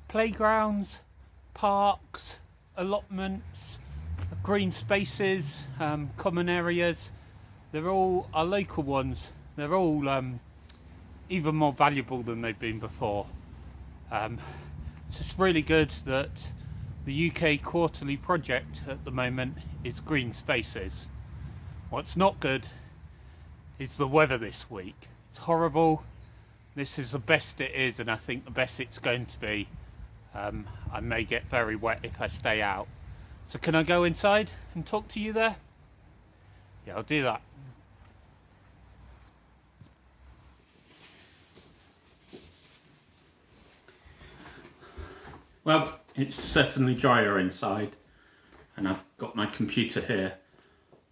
playgrounds, parks, allotments, green spaces, common areas. They're all our local ones. They're all even more valuable than they've been before. So it's really good that the UK quarterly project at the moment is green spaces. What's not good is the weather this week. It's horrible. This is the best it is, and I think the best it's going to be. I may get very wet if I stay out. So can I go inside and talk to you there? Yeah, I'll do that. Well, it's certainly drier inside, and I've got my computer here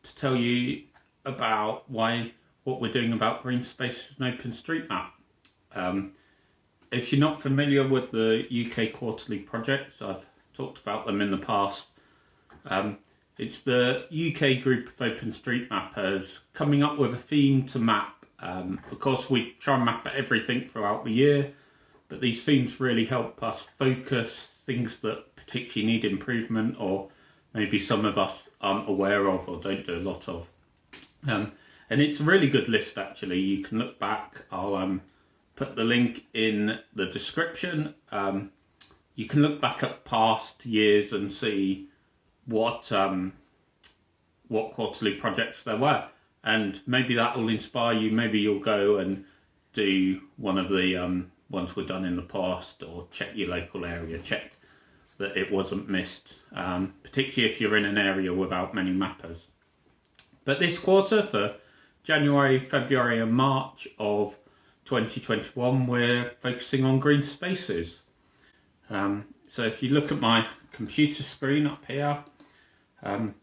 to tell you about what we're doing about green spaces and OpenStreetMap. If you're not familiar with the UK quarterly projects, I've talked about them in the past. It's the UK group of OpenStreetMappers coming up with a theme to map. Of course, we try and map everything throughout the year, but these themes really help us focus things that particularly need improvement, or maybe some of us aren't aware of or don't do a lot of. And it's a really good list, actually. You can look back. I'll put the link in the description. You can look back at past years and see what quarterly projects there were, and maybe that will inspire you. Maybe you'll go and do one of the ones we've done in the past, or check your local area, check that it wasn't missed, particularly if you're in an area without many mappers. But this quarter, for January, February and March of 2021, we're focusing on green spaces. So if you look at my computer screen up here, I've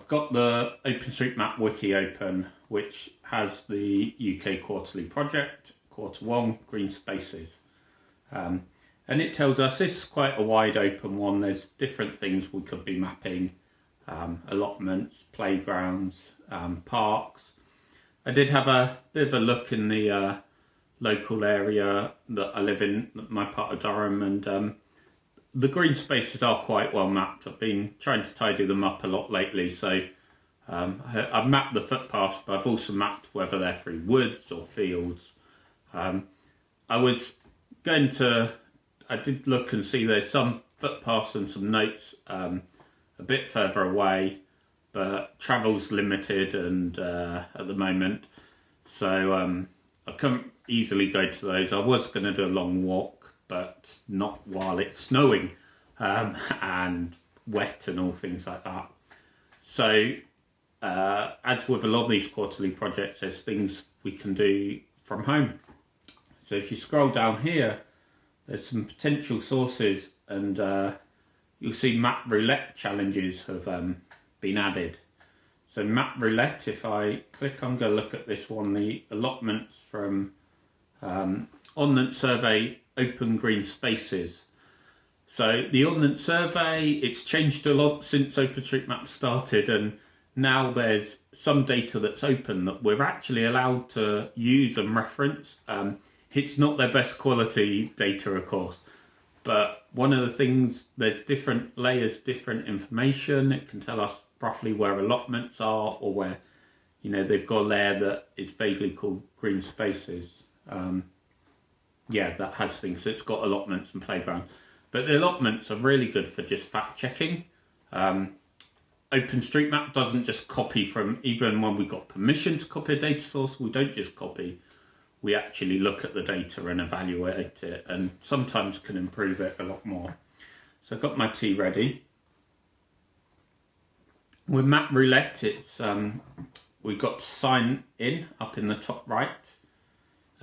got the OpenStreetMap wiki open, which has the UK quarterly project, quarter one, green spaces. And it tells us this is quite a wide open one. There's different things we could be mapping, allotments, playgrounds, parks. I did have a bit of a look in the local area that I live in, my part of Durham, and the green spaces are quite well mapped. I've been trying to tidy them up a lot lately, so I've mapped the footpaths, but I've also mapped whether they're through woods or fields. I did look and see there's some footpaths and some notes a bit further away, but travel's limited and at the moment, so I couldn't easily go to those. I was going to do a long walk, but not while it's snowing and wet and all things like that. So as with a lot of these quarterly projects, there's things we can do from home. So if you scroll down here, there's some potential sources, and you'll see Map Roulette challenges have been added. So Map Roulette, if I click, I'm going to look at this one, the allotments from Ordnance Survey Open Green Spaces. So the Ordnance Survey, it's changed a lot since OpenStreetMap started, and now there's some data that's open that we're actually allowed to use and reference. It's not their best quality data, of course, but one of the things, there's different layers, different information. It can tell us roughly where allotments are, or where, they've got a layer that is vaguely called green spaces. That has things. So it's got allotments and playgrounds. But the allotments are really good for just fact checking. OpenStreetMap doesn't just copy from, even when we got permission to copy a data source, we don't just copy. We actually look at the data and evaluate it, and sometimes can improve it a lot more. So I've got my tea ready. With Map Roulette, it's we've got to sign in up in the top right,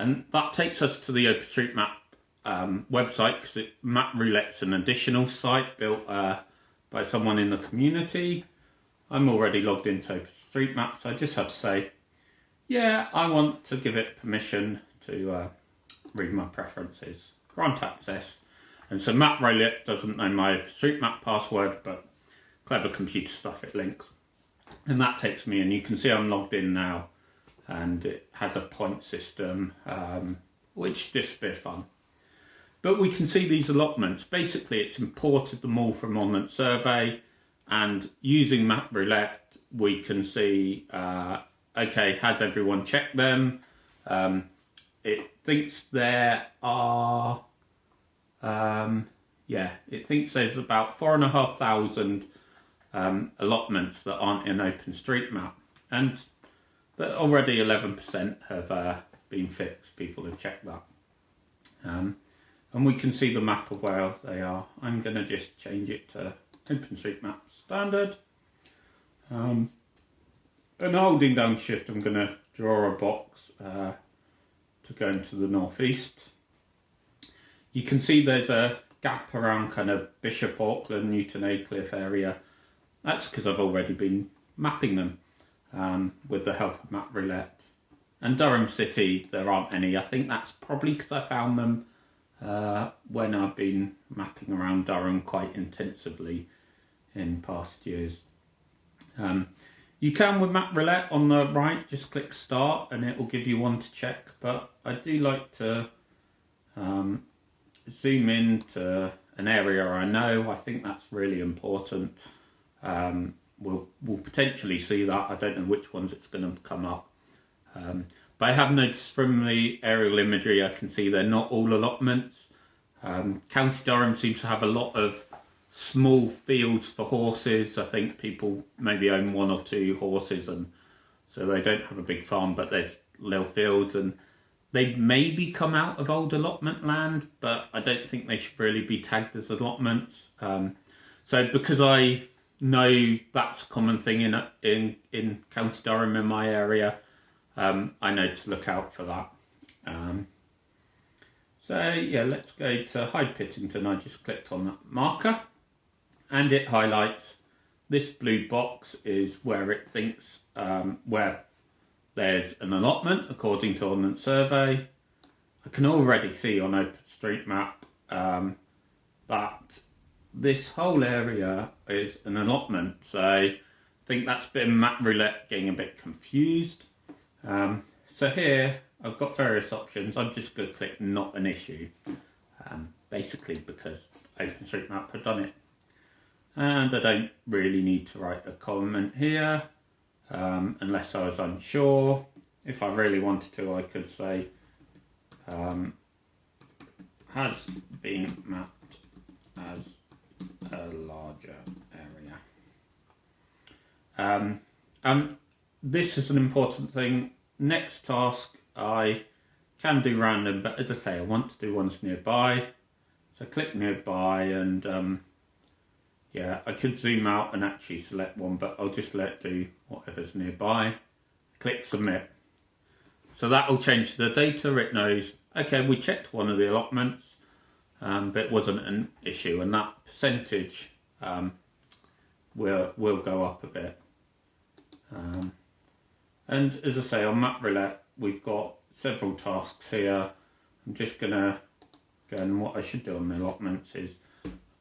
and that takes us to the OpenStreetMap website, because Map Roulette's an additional site built by someone in the community. I'm already logged into OpenStreetMap, so I just have to say, yeah, I want to give it permission to read my preferences, grant access. And so Map Roulette doesn't know my OpenStreetMap password, but clever computer stuff, it links. And that takes me, and you can see I'm logged in now, and it has a point system, which is just a bit of fun. But we can see these allotments. Basically, it's imported them all from Allotment Survey, and using Map Roulette, we can see, okay, has everyone checked them? It thinks there are, it thinks there's about 4,500 allotments that aren't in OpenStreetMap, but already 11% have been fixed. People have checked that. And we can see the map of where they are. I'm going to just change it to OpenStreetMap standard. And holding down shift, I'm going to draw a box to go into the northeast. You can see there's a gap around kind of Bishop Auckland, Newton Aycliffe area. That's because I've already been mapping them with the help of Map Roulette. And Durham City, there aren't any. I think that's probably because I found them when I've been mapping around Durham quite intensively in past years. You can, with Map Roulette on the right, just click start and it will give you one to check, but I do like to zoom in to an area I know. I think that's really important. We'll potentially see that. I don't know which ones it's going to come up. But I have noticed from the aerial imagery, I can see they're not all allotments. County Durham seems to have a lot of small fields for horses. I think people maybe own 1 or 2 horses, and so they don't have a big farm, but there's little fields, and they maybe come out of old allotment land, but I don't think they should really be tagged as allotments. So because I know that's a common thing in County Durham in my area, I know to look out for that. So yeah, let's go to Hyde Pittington. I just clicked on that marker and it highlights this blue box is where it thinks where there's an allotment according to Ordnance Survey. I can already see on OpenStreetMap that this whole area is an allotment. So I think that's been Map Roulette getting a bit confused. So here I've got various options. I'm just going to click not an issue, basically because OpenStreetMap have done it. And I don't really need to write a comment here, unless I was unsure. If I really wanted to, I could say, has been mapped as a larger area. This is an important thing. Next task, I can do random, but as I say, I want to do ones nearby. So click nearby, and yeah, I could zoom out and actually select one, but I'll just let it do whatever's nearby. Click submit. So that will change the data. It knows, okay, we checked one of the allotments, but it wasn't an issue, and that percentage will go up a bit. And as I say, on Map Roulette, we've got several tasks here. I'm just going to go, and what I should do on the allotments is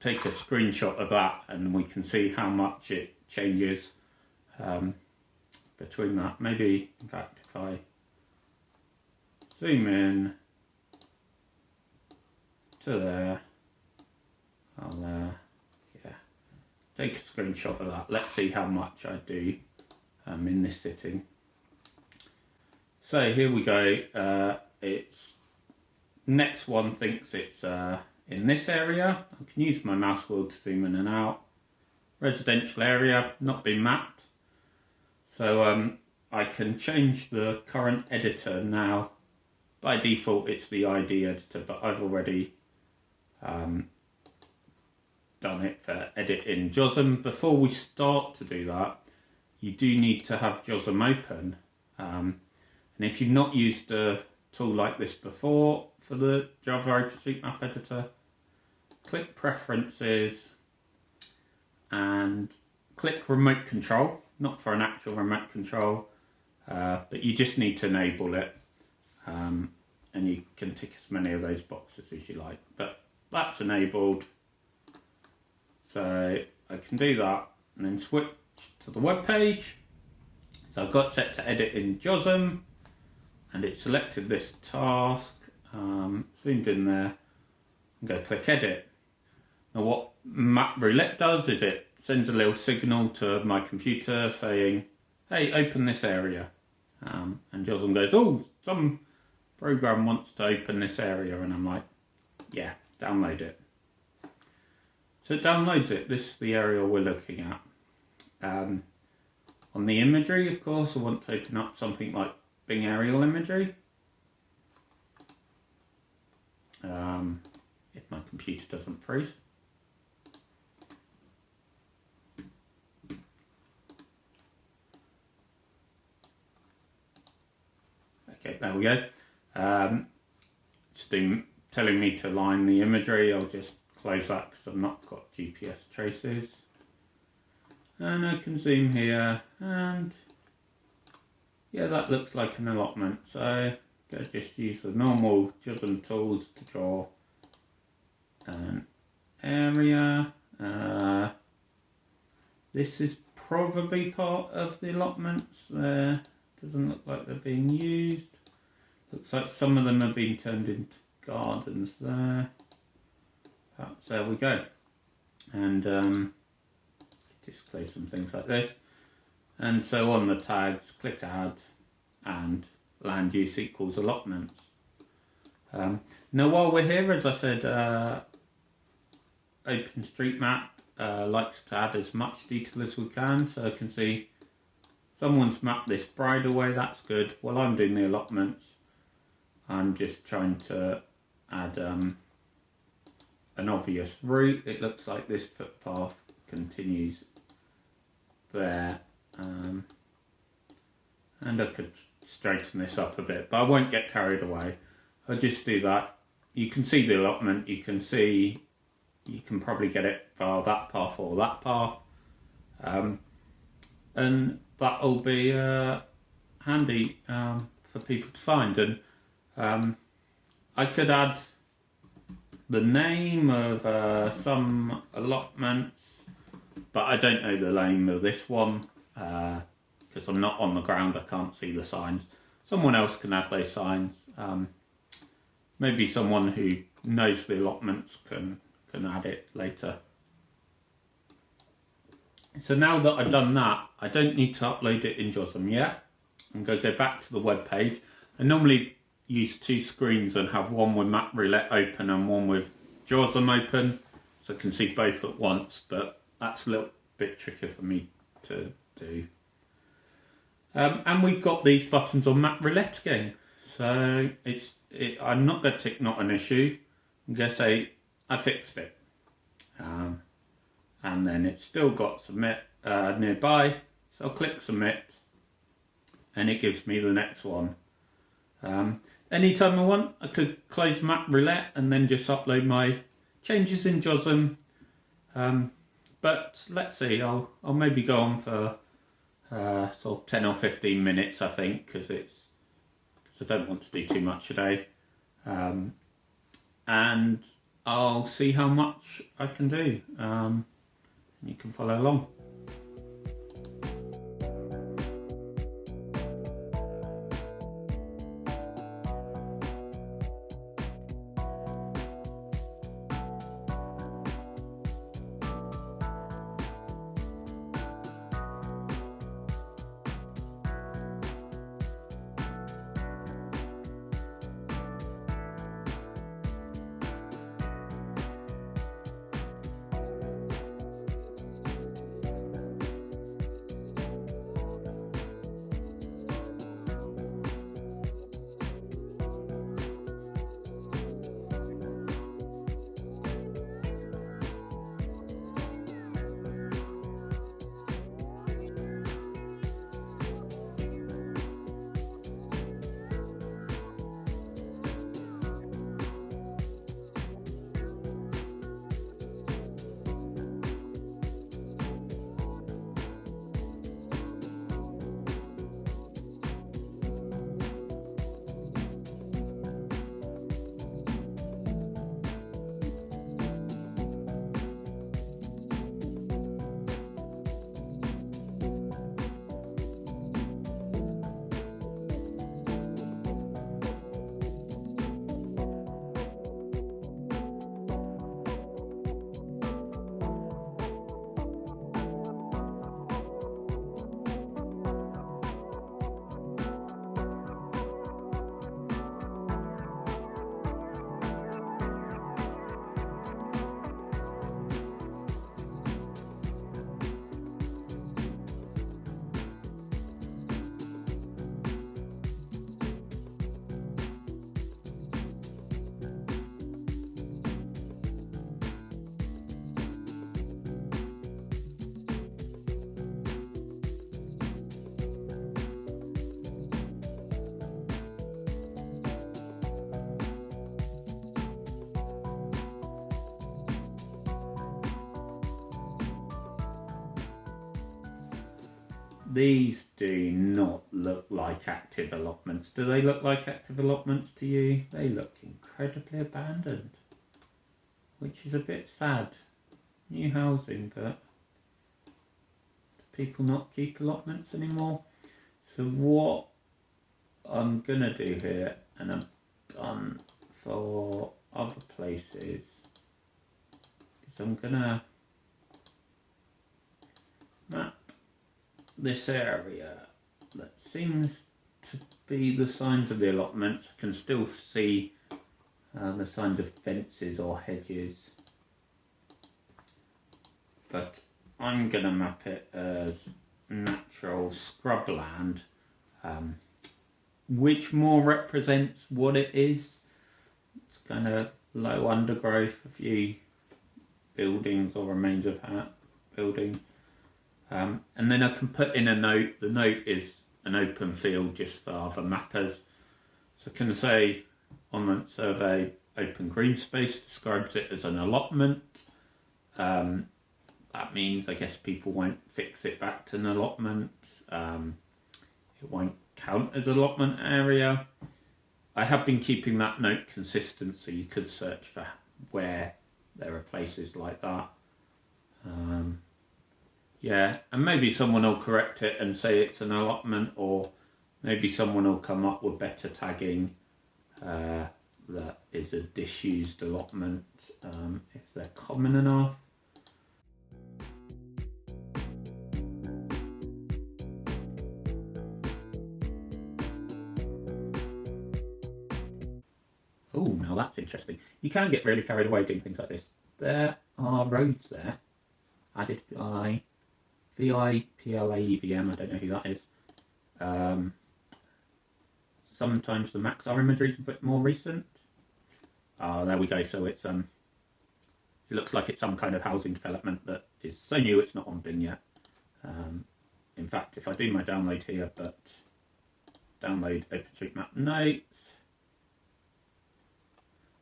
take a screenshot of that, and we can see how much it changes between that. Maybe, in fact, if I zoom in to there, I'll take a screenshot of that. Let's see how much I do in this sitting. So here we go. It's next one thinks it's in this area. I can use my mouse wheel to zoom in and out. Residential area, not been mapped. So I can change the current editor now. By default it's the ID editor, but I've already done it for edit in JOSM. Before we start to do that, you do need to have JOSM open. And if you've not used a tool like this before for the Java OpenStreetMap editor, click Preferences and click Remote Control, not for an actual remote control, but you just need to enable it, and you can tick as many of those boxes as you like, but that's enabled. So I can do that and then switch to the web page. So I've got set to edit in JOSM, and it selected this task, zoomed in there. and go click edit. Now what Map Roulette does is it sends a little signal to my computer saying, hey, open this area. And Joslin goes, oh, some program wants to open this area, and I'm like, yeah, download it. So it downloads it. This is the area we're looking at. On the imagery, of course, I want to open up something like Bing aerial imagery. If my computer doesn't freeze. Okay, there we go. Telling me to line the imagery. I'll just close that because I've not got GPS traces. And I can zoom here, and yeah, that looks like an allotment. So I'm going to just use the normal Joslin tools to draw an area. This is probably part of the allotments. Doesn't look like they're being used. Looks like some of them have been turned into gardens there. Perhaps there we go. And just close some things like this. And so on the tags, click add, and land use equals allotments. Now while we're here, as I said, OpenStreetMap likes to add as much detail as we can. So I can see someone's mapped this bridleway, that's good. While I'm doing the allotments, I'm just trying to add an obvious route. It looks like this footpath continues there. And I could straighten this up a bit, but I won't get carried away. I'll just do that. You can see the allotment, you can probably get it via that path or that path. And that'll be handy for people to find. And I could add the name of some allotments, but I don't know the name of this one because I'm not on the ground, I can't see the signs. Someone else can add those signs. Maybe someone who knows the allotments can add it later. So now that I've done that, I don't need to upload it in Joslin yet. I'm going to go back to the web page. I normally use two screens and have one with Map Roulette open and one with Joslin open, so I can see both at once, but that's a little bit tricky for me to do. And we've got these buttons on Map Roulette again. So I'm not going to tick not an issue. I'm going to say I fixed it. And then it's still got submit nearby. So I'll click submit and it gives me the next one. Anytime I want, I could close Map Roulette and then just upload my changes in Joslin. But let's see, I'll maybe go on for sort of 10 or 15 minutes, I think, because I don't want to do too much today. And I'll see how much I can do. You can follow along. These do not look like active allotments. Do they look like active allotments to you? They look incredibly abandoned, which is a bit sad. New housing, but do people not keep allotments anymore? So what I'm gonna do here, and I've done for other places, is I'm gonna map this area that seems to be the signs of the allotments. I can still see the signs of fences or hedges, but I'm going to map it as natural scrubland, which more represents what it is. It's kind of low undergrowth, a few buildings or remains of buildings. And then I can put in a note. The note is an open field just for other mappers. So I can say on the survey, open green space describes it as an allotment. That means, I guess, people won't fix it back to an allotment. It won't count as allotment area. I have been keeping that note consistent, so you could search for where there are places like that. Yeah, and maybe someone will correct it and say it's an allotment, or maybe someone will come up with better tagging that is a disused allotment if they're common enough. Oh, now that's interesting. You can get really carried away doing things like this. There are roads there added by VIPLAEVM, I don't know who that is. Sometimes the max R imagery is a bit more recent. There we go. So it's it looks like it's some kind of housing development that is so new it's not on bin yet. In fact, if I do my download here, but download OpenStreetMap notes,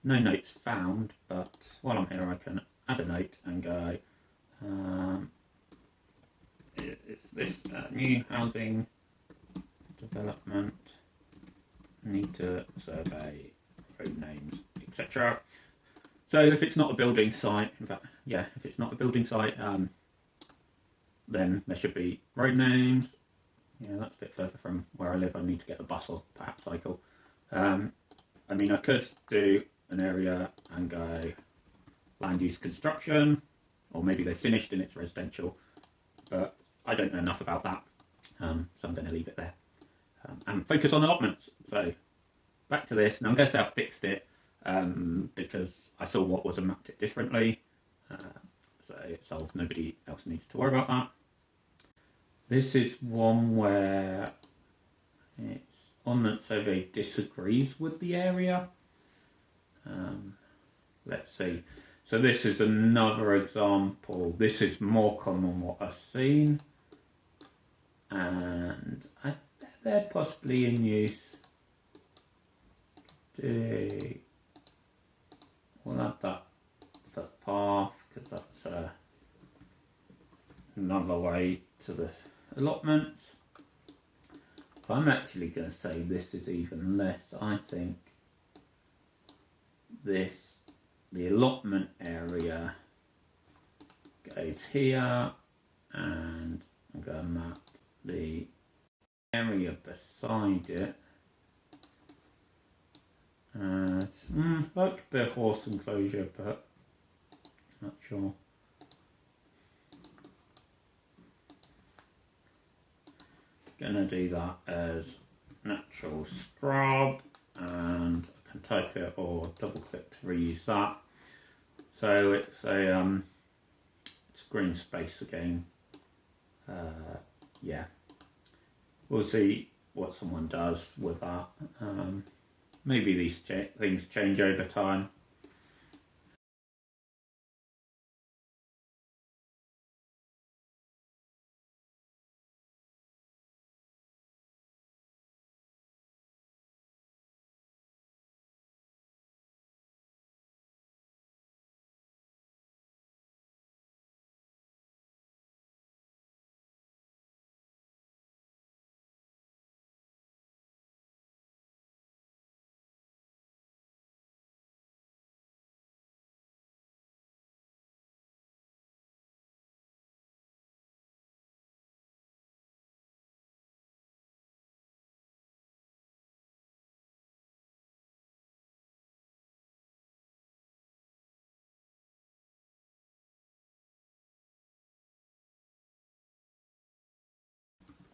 no notes found, but while I'm here I can add a note and go, is this new housing development? Need to survey road names, etc. So if it's not a building site, in fact, yeah, if it's not a building site, then there should be road names. Yeah, that's a bit further from where I live. I need to get a bus or perhaps cycle. I mean, I could do an area and go land use construction, or maybe they finished and it's residential, but I don't know enough about that, so I'm going to leave it there and focus on allotments. So back to this. Now I'm going to say I fixed it because I saw what was and mapped it differently, so it's solved. Nobody else needs to worry about that. This is one where it's on that survey disagrees with the area. Let's see. So this is another example. This is more common what I've seen, and they're possibly in use. We'll add that footpath because that's another way to the allotments. But I'm actually going to say this is even less. I think the allotment area goes here, and I'm going to map the area beside it. Like a bit of horse enclosure, but not sure. Gonna do that as natural scrub, and I can type it or double click to reuse that. So it's a it's green space again. Yeah, we'll see what someone does with that. Maybe these things change over time.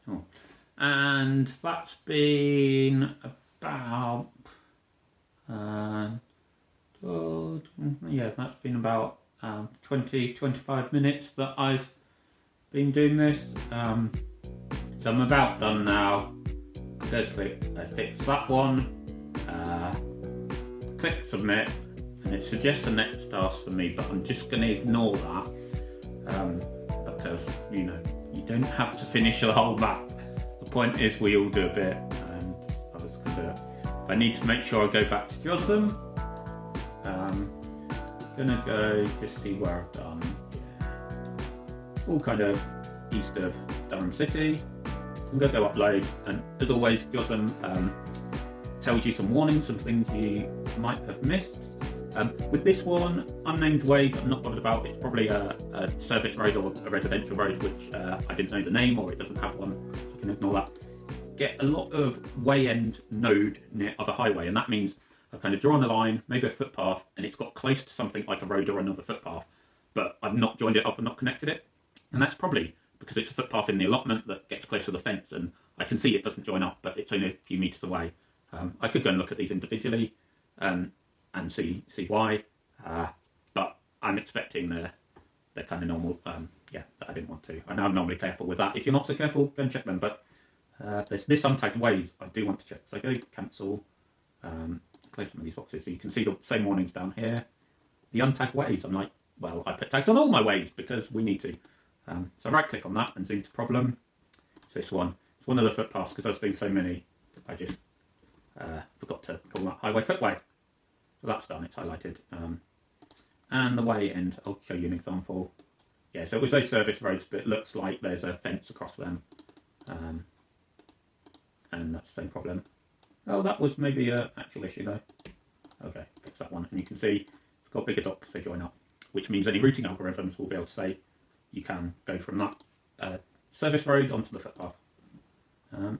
Oh. And that's been about yeah, that's been about 20-25 minutes that I've been doing this. So I'm about done now. Go click, I fix that one, click submit, and it suggests the next task for me, but I'm just going to ignore that because you don't have to finish the whole map. The point is we all do a bit, and I was going to do it. I need to make sure I go back to Jotham. Gonna go just see where I've done all kind of east of Durham City. I'm gonna go upload, and as always, Jotham tells you some warnings, some things you might have missed. With this one, unnamed ways, I'm not bothered about. It's probably a service road or a residential road, which I didn't know the name, or it doesn't have one, so I can ignore that. Get a lot of way end node near other highway, and that means I've kind of drawn a line, maybe a footpath, and it's got close to something like a road or another footpath, but I've not joined it up and not connected it. And that's probably because it's a footpath in the allotment that gets close to the fence, and I can see it doesn't join up, but it's only a few metres away. I could go and look at these individually and see why, but I'm expecting they're kind of normal. That I didn't want to. I know I'm normally careful with that. If you're not so careful, go and check them, but there's this untagged ways I do want to check. So I go cancel, close some of these boxes so you can see the same warnings down here. The untagged ways, I'm like, well, I put tags on all my ways because we need to. So I right click on that and zoom to problem. It's this one. It's one of the footpaths because I was doing so many. I just forgot to call that highway footway. So that's done, it's highlighted. And the way end, I'll show you an example. Yeah, so it was those service roads, but it looks like there's a fence across them. And that's the same problem. Oh, that was maybe an actual issue though. Okay, fix that one. And you can see it's got bigger dots, they join up, which means any routing algorithms will be able to say you can go from that service road onto the footpath.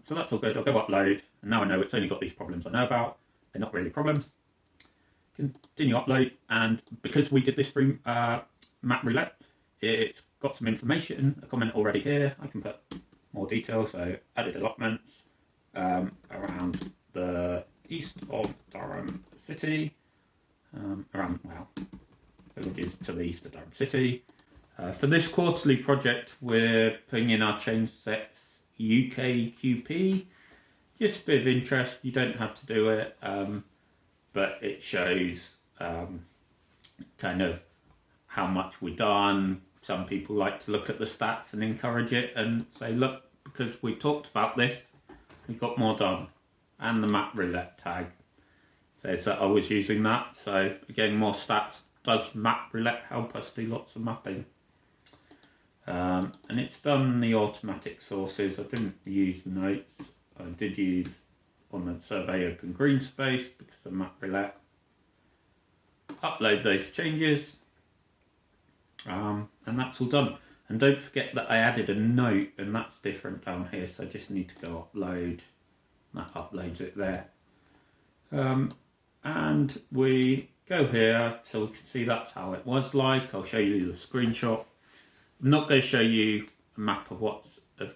So that's all good. I'll go upload, and now I know it's only got these problems I know about. They're not really problems. Continue upload, and because we did this through Map Roulette, it's got some information, a comment already here. I can put more detail, so added allotments around the east of Durham City, around, well, villages to the east of Durham City. For this quarterly project, we're putting in our change sets UKQP. Just a bit of interest, you don't have to do it, but it shows kind of how much we've done. Some people like to look at the stats and encourage it and say, look, because we talked about this, we got more done. And the Map Roulette tag says that I was using that. So again, more stats. Does Map Roulette help us do lots of mapping? And it's done the automatic sources. I didn't use notes. I did use on the survey open green space because of Map Roulette. Upload those changes. And that's all done. And don't forget that I added a note, and that's different down here, so I just need to go upload. That uploads it there. And we go here, so we can see that's how it was like. I'll show you the screenshot. I'm not going to show you a map of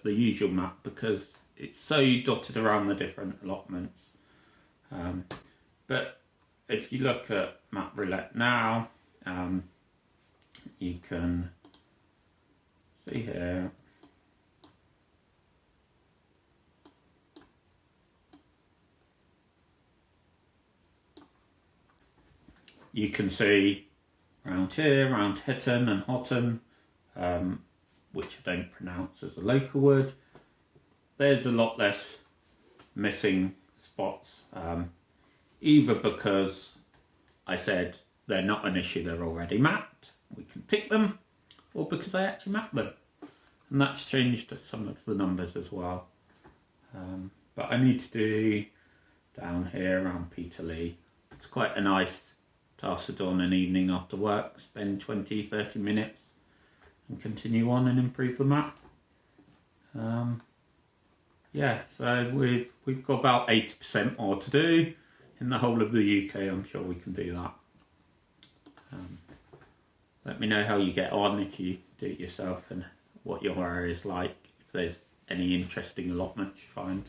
the usual map because it's so dotted around the different allotments. But if you look at Map Roulette now, you can see here. You can see around here, around Hitton and Houghton, which I don't pronounce as a local word. There's a lot less missing spots, either because I said they're not an issue, they're already mapped, we can tick them, or because I actually mapped them. And that's changed some of the numbers as well. But I need to do down here around Peterlee. It's quite a nice task to do on an evening after work, spend 20-30 minutes and continue on and improve the map. Yeah, so we've got about 80% more to do in the whole of the UK. I'm sure we can do that. Let me know how you get on if you do it yourself and what your area is like. If there's any interesting allotments you find.